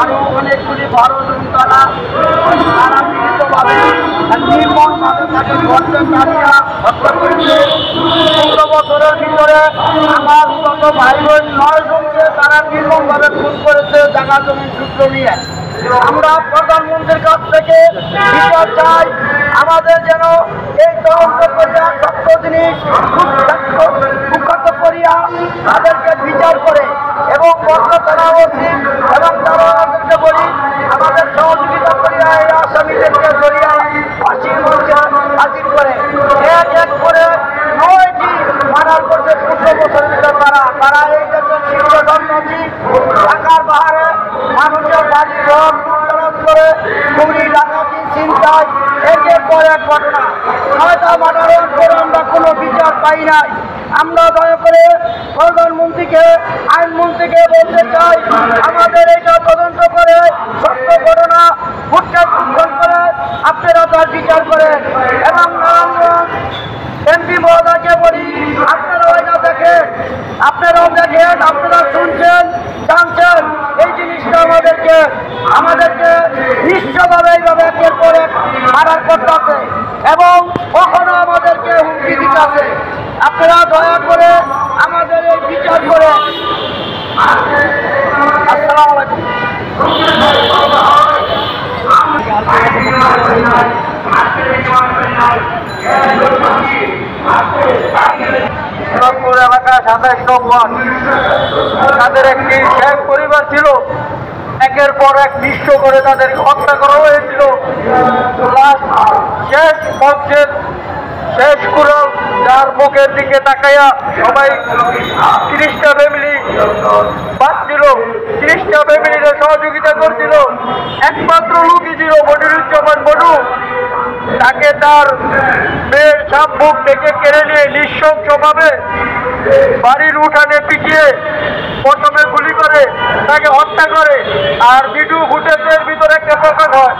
আরো অনেকগুলি বড় জনতারা তারা মিলিতভাবে নির্মমভাবে তাকে গর্জন দাঁড়িয়ে হত্যা করেছে। ১৫ বছরের ভিতরে আমার মত ভাই বোন ৯ জনকে তারা নির্মমভাবে খুন করেছে জায়গা জমির সূত্র নিয়ে। আমরা প্রধানমন্ত্রীর কাছ থেকে বিচার চাই, আমাদের যেন এই তদন্ত করিয়া সত্য জিনিস কুখ্যাত করিয়া তাদেরকে বিচার করে এবং বন্ধ করা উচিত। এবং তারা আমাদেরকে বলি আমাদের সহযোগিতা করিয়া এই আসামিদেরকে ধরিয়া ফাঁসির মঞ্চে হাজির করে এক এক করে ৯টি মার্ডার করছে ১৫ বছরের ভিতরে। তারা এই দেশের শীর্ষ সন্ত্রাসী, ঢাকার বাহারে মানুষের বাড়ি ঘর লুটতরাজ করে চুরি ডাকাতি ছিনতাই একের পর এক ঘটনা। ৯টা মার্ডারের পরে আমরা কোনো বিচার পাই নাই। আমরা দয়া করে প্রধানমন্ত্রীকে আইনমন্ত্রীকে বলতে চাই আমাদের এইটা তদন্ত করে সত্য ঘটনা উচ্ছেদ করে আপনারা তার বিচার করেন। এবং এমপি মহোদয়কে বলি আপনারাও এটা দেখেন, আপনারাও দেখেন, আপনারা শুনছেন জানছেন এই জিনিসটা আমাদেরকে নিশ্চয়ভাবে এইভাবে একের পর এক মার্ডার করতেছে এবং কখনো আমাদেরকে হুমকি দিতেছে। আপনারা দয়া করে আমাদের এই বিচার করে। আসসালামু আলাইকুম। এলাকায় ২৭ নং ওয়ার্ড, তাদের একটি শেখ পরিবার ছিল, একের পর এক নিঃস্ব করে তাদেরকে হত্যা করা হয়েছিল। শেষ পক্ষের শেষ কুড়াল যার মুখের দিকে তাকাইয়া সবাই ৩০টা ফ্যামিলি বাঁচছিল, ৩০টা ফ্যামিলিরা সহযোগিতা করছিল। একমাত্র লোকই ছিল মনিরুজ্জামান মনু। তাকে তার মেয়ের সাপ মুখ ডেকে কেড়ে নিয়ে নৃশংসভাবে বাড়ির উঠানে পিটিয়ে প্রথমে গুলি করে তাকে হত্যা করে। আর ভিডিও ফুটেজের ভিতরে একটা প্রকাশ হয়,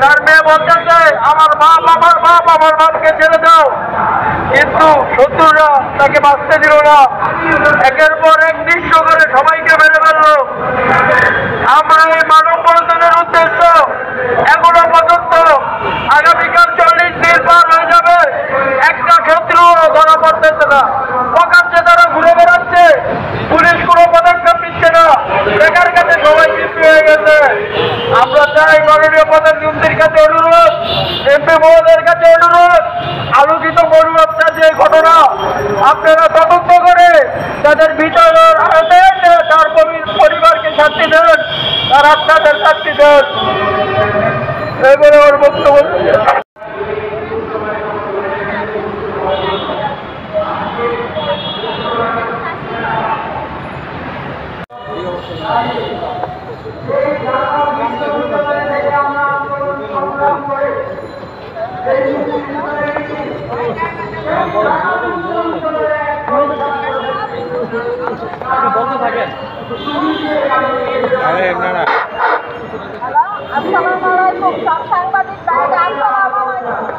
তার মেয়ে বলতে চায় আমার বাপ আমার বাপ, আমার বাপকে ছেড়ে দাও, কিন্তু শত্রুরা তাকে বাঁচতে দিল না, একের পর এক নিঃস্ব করে সবাইকে মেরে ফেলল। আমরা এই মানব বন্ধনের উদ্দেশ্য এখনো পর্যন্ত আগামীকাল ৪০ দিন পার হয়ে যাবে, একটা শত্রু ধরা পড়তেছে না। প্রকাশ্যে তারা ঘুরে বেড়াচ্ছে, পুলিশ কোনো পদক্ষেপ নিচ্ছে না, বেকার কাছে সবাই কিন্তু হয়ে গেছে। আমরা চাই মাননীয় প্রধানমন্ত্রীর কাছে অনুরোধ, এমপি মহোদয়ের কাছে অনুরোধ, আলোচিত গরু হত্যা যে ঘটনা আপনারা তদন্ত করে তাদের বিচারের আওতায় এনে তার পরিবারকে শাস্তি দেন, তার আপনাদের শাস্তি দেন। এবারে ওর বক্তব্য বলতে থাকেন। আসসালামু আলাইকুম, সব সাংবাদিক ভাইরা আসসালামু আলাইকুম।